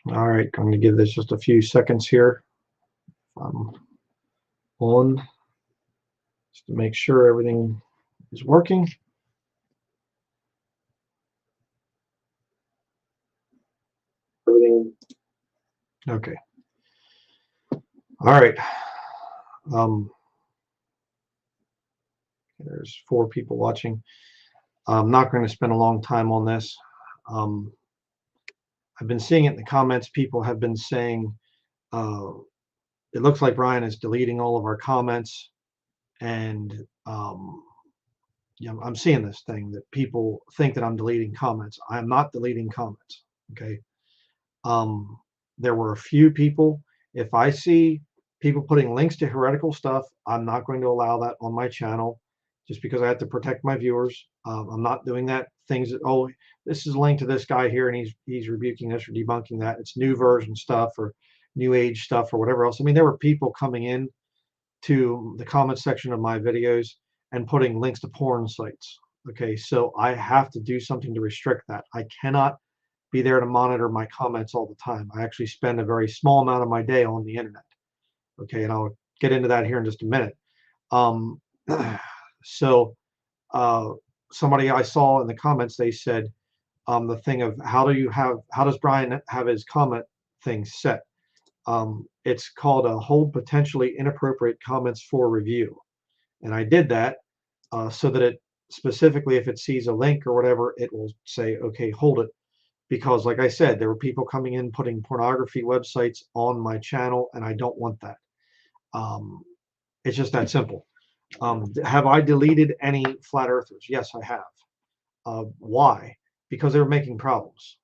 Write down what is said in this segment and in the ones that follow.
All right, I'm going to give this just a few seconds here. On just to make sure everything is working. Everything. Okay. All right. Um, there's 4 people watching. I'm not going to spend a long time on this. Um, I've been seeing it in the comments. People have been saying uh, it looks like Brian is deleting all of our comments, and yeah, I'm seeing this thing that people think that I'm deleting comments. I am not deleting comments. Okay. Um, there were a few people. If I see people putting links to heretical stuff, I'm not going to allow that on my channel just because I have to protect my viewers. I'm not doing that. Things that, oh, this is a link to this guy here and he's rebuking this or debunking that. It's new version stuff or new age stuff or whatever else. I mean, there were people coming in to the comment section of my videos and putting links to porn sites. Okay, so I have to do something to restrict that. I cannot be there to monitor my comments all the time. I actually spend a very small amount of my day on the internet. Okay, and I'll get into that here in just a minute. Um, so uh, somebody I saw in the comments, they said the thing of how does Brian have his comment thing set? It's called a hold potentially inappropriate comments for review. And I did that so that it specifically, if it sees a link or whatever, it will say, okay, hold it. Because like I said, there were people coming in putting pornography websites on my channel, and I don't want that. Um, it's just that simple. Have I deleted any flat earthers? Yes, I have. Why? Because they were making problems.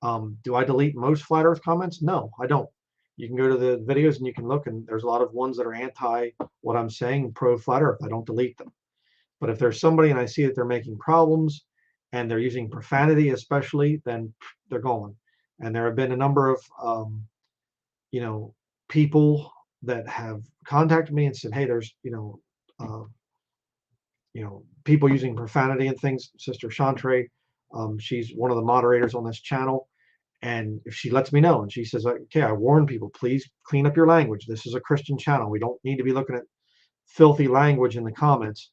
Do I delete most flat earth comments? No, I don't. You can go to the videos and you can look, and there's a lot of ones that are anti what I'm saying, pro flat earth. I don't delete them. But if there's somebody and I see that they're making problems and they're using profanity, especially, then they're gone. And there have been a number of, you know, people that have contacted me and said, "Hey, there's, people using profanity and things." Sister Chantre, she's one of the moderators on this channel, and if she lets me know and she says, "Okay, I warn people, please clean up your language. This is a Christian channel. We don't need to be looking at filthy language in the comments."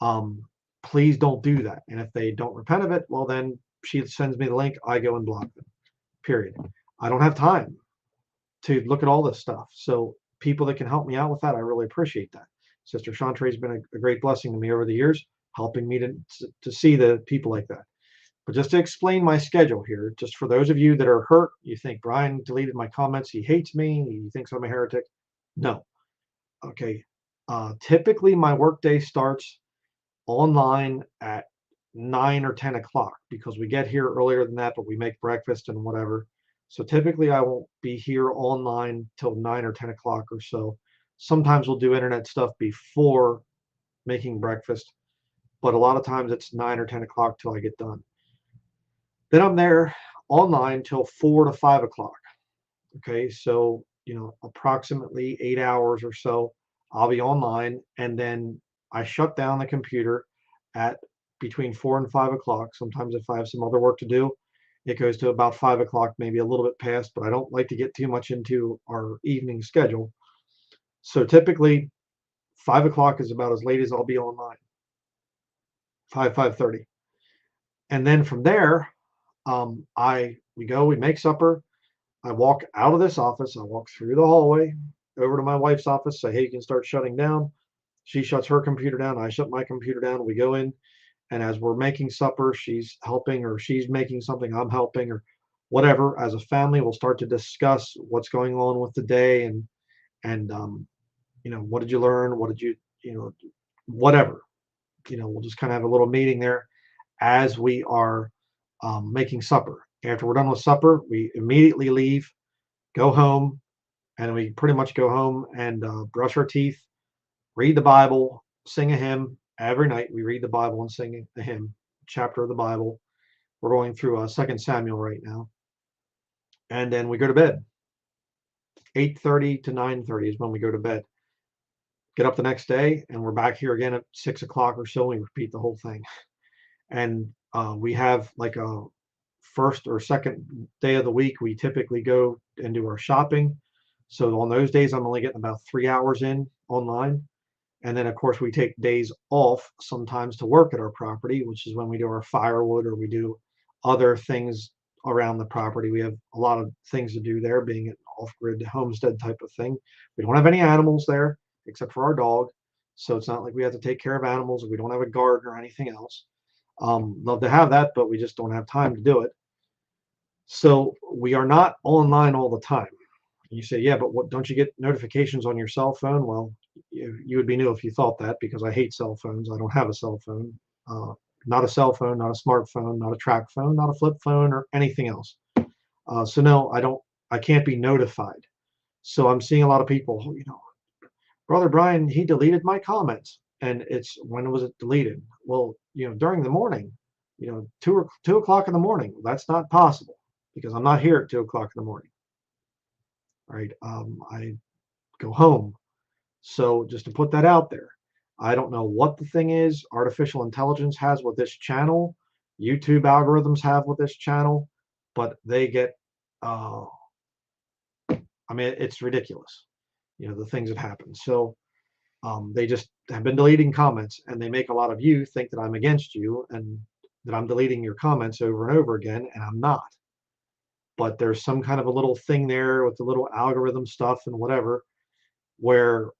um, Please don't do that. And if they don't repent of it, well, then she sends me the link. I go and block them. Period. I don't have time to look at all this stuff. So people that can help me out with that, I really appreciate that. Sister Chantre has been a great blessing to me over the years, helping me to see the people like that. But just to explain my schedule here, just for those of you that are hurt, you think Brian deleted my comments, he hates me, he thinks I'm a heretic. No. Okay. Typically, my workday starts online at 9 or 10 o'clock because we get here earlier than that, but we make breakfast and whatever. So typically I won't be here online till 9 or 10 o'clock or so. Sometimes we'll do internet stuff before making breakfast, but a lot of times it's 9 or 10 o'clock till I get done. Then I'm there online till 4 to 5 o'clock. Okay, so approximately 8 hours or so I'll be online, and then I shut down the computer at between 4 and 5 o'clock. Sometimes if I have some other work to do, it goes to about 5 o'clock, maybe a little bit past, but I don't like to get too much into our evening schedule. So typically 5 o'clock is about as late as I'll be online. 5:30. And then from there, we make supper. I walk out of this office. I walk through the hallway over to my wife's office, say, hey, you can start shutting down. She shuts her computer down. I shut my computer down. We go in. And as we're making supper, she's helping, or she's making something, I'm helping, or whatever. As a family, we'll start to discuss what's going on with the day and what did you learn? What did whatever. We'll just kind of have a little meeting there as we are making supper. After we're done with supper, we immediately leave, go home, and we pretty much go home and brush our teeth, read the Bible, sing a hymn. Every night we read the Bible and sing a hymn, chapter of the Bible. We're going through 2 Samuel right now. And then we go to bed. 8:30 to 9:30 is when we go to bed. Get up the next day, and we're back here again at 6 o'clock or so. And we repeat the whole thing. And we have like a first or second day of the week, we typically go and do our shopping. So on those days, I'm only getting about 3 hours in online. And then, of course, we take days off sometimes to work at our property, which is when we do our firewood or we do other things around the property. We have a lot of things to do there, being an off-grid homestead type of thing. We don't have any animals there except for our dog. So it's not like we have to take care of animals. We don't have a garden or anything else. Love to have that, but we just don't have time to do it. So we are not online all the time. You say, yeah, but what, don't you get notifications on your cell phone? Well, you would be new if you thought that, because I hate cell phones. I don't have a cell phone. Not a cell phone, not a smartphone, not a track phone, not a flip phone, or anything else. So no, I can't be notified. So I'm seeing a lot of people, Brother Brian, he deleted my comments. And it's, when was it deleted? Well, during the morning, 2 o'clock in the morning. That's not possible because I'm not here at 2 o'clock in the morning. Right. I go home. So just to put that out there, I don't know what the thing is artificial intelligence has with this channel, YouTube algorithms have with this channel, but they get, it's ridiculous, the things that happen. So they just have been deleting comments, and they make a lot of you think that I'm against you and that I'm deleting your comments over and over again, and I'm not. But there's some kind of a little thing there with the little algorithm stuff and whatever, where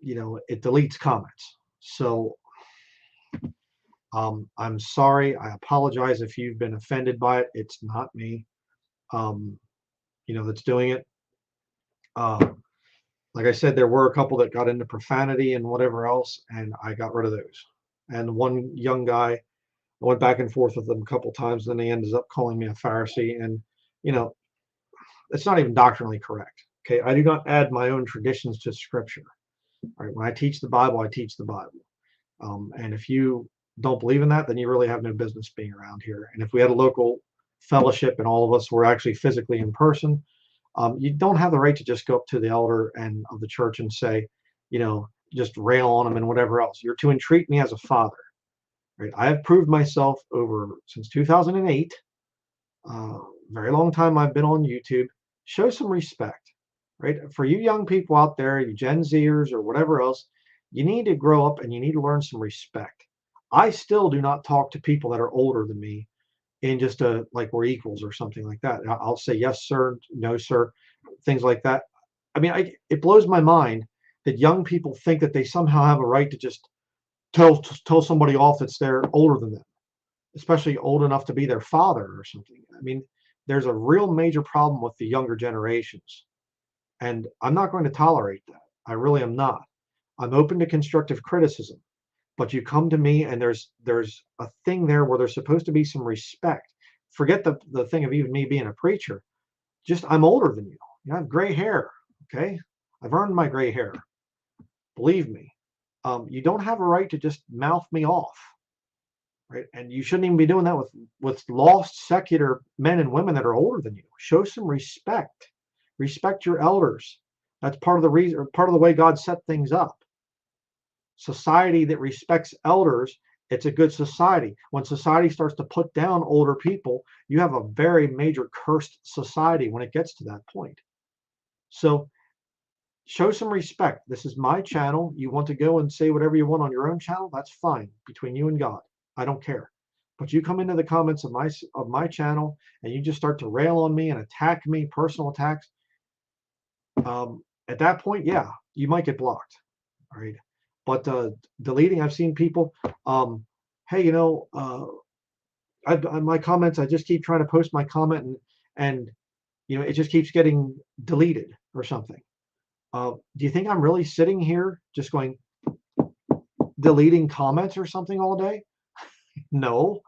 it deletes comments. So I'm sorry. I apologize if you've been offended by it. It's not me, that's doing it. Like I said, there were a couple that got into profanity and whatever else, and I got rid of those. And one young guy, I went back and forth with him a couple times, then he ended up calling me a Pharisee, and it's not even doctrinally correct. Okay, I do not add my own traditions to Scripture. All right, when I teach the Bible, I teach the Bible. And if you don't believe in that, then you really have no business being around here. And if we had a local fellowship and all of us were actually physically in person, you don't have the right to just go up to the elder and of the church and say, just rail on them and whatever else. You're to entreat me as a father. Right? I have proved myself since 2008. Very long time I've been on YouTube. Show some respect. Right? For you young people out there, you Gen Zers or whatever else, you need to grow up and you need to learn some respect. I still do not talk to people that are older than me in just like we're equals or something like that. I'll say yes, sir, no, sir, things like that. It blows my mind that young people think that they somehow have a right to just tell somebody off that's they're older than them, especially old enough to be their father or something. There's a real major problem with the younger generations. And I'm not going to tolerate that. I really am not. I'm open to constructive criticism, but you come to me and there's a thing there where there's supposed to be some respect. Forget the thing of even me being a preacher. Just, I'm older than you. I have gray hair. Okay. I've earned my gray hair. Believe me. You don't have a right to just mouth me off. Right. And you shouldn't even be doing that with lost secular men and women that are older than you. Show some respect. Respect your elders. That's part of the reason, part of the way God set things up. Society that respects elders, it's a good society. When society starts to put down older people, you have a very major cursed society when it gets to that point. So show some respect. This is my channel. You want to go and say whatever you want on your own channel, that's fine, between you and God. I don't care. But you come into the comments of my channel and you just start to rail on me and attack me, personal attacks. At that point, yeah, you might get blocked. All right. But deleting, I've seen people, hey, my comments, I just keep trying to post my comment and it just keeps getting deleted or something. Do you think I'm really sitting here just going deleting comments or something all day? No.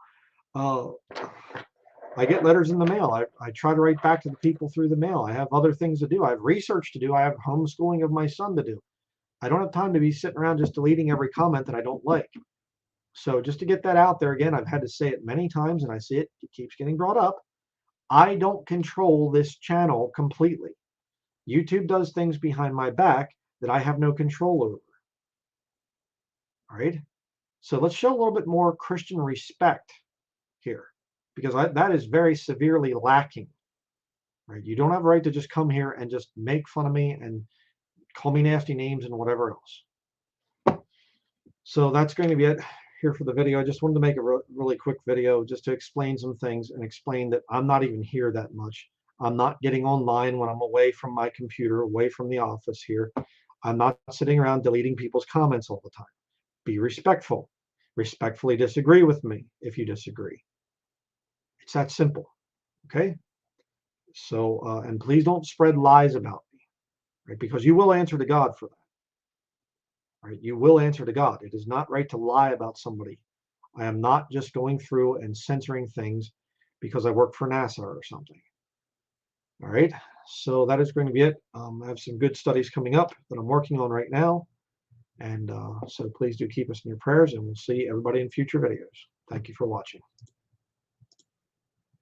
I get letters in the mail. I try to write back to the people through the mail. I have other things to do. I have research to do. I have homeschooling of my son to do. I don't have time to be sitting around just deleting every comment that I don't like. So just to get that out there again, I've had to say it many times and I see it keeps getting brought up. I don't control this channel completely. YouTube does things behind my back that I have no control over. All right. So let's show a little bit more Christian respect here. because that is very severely lacking, right? You don't have a right to just come here and just make fun of me and call me nasty names and whatever else. So that's going to be it here for the video. I just wanted to make a really quick video just to explain some things and explain that I'm not even here that much. I'm not getting online when I'm away from my computer, away from the office here. I'm not sitting around deleting people's comments all the time. Be respectful. Respectfully disagree with me if you disagree. It's that simple. Okay? So, and please don't spread lies about me, right? Because you will answer to God for that. Right? You will answer to God. It is not right to lie about somebody. I am not just going through and censoring things because I work for NASA or something. All right. So that is going to be it. I have some good studies coming up that I'm working on right now. And so please do keep us in your prayers, and we'll see everybody in future videos. Thank you for watching.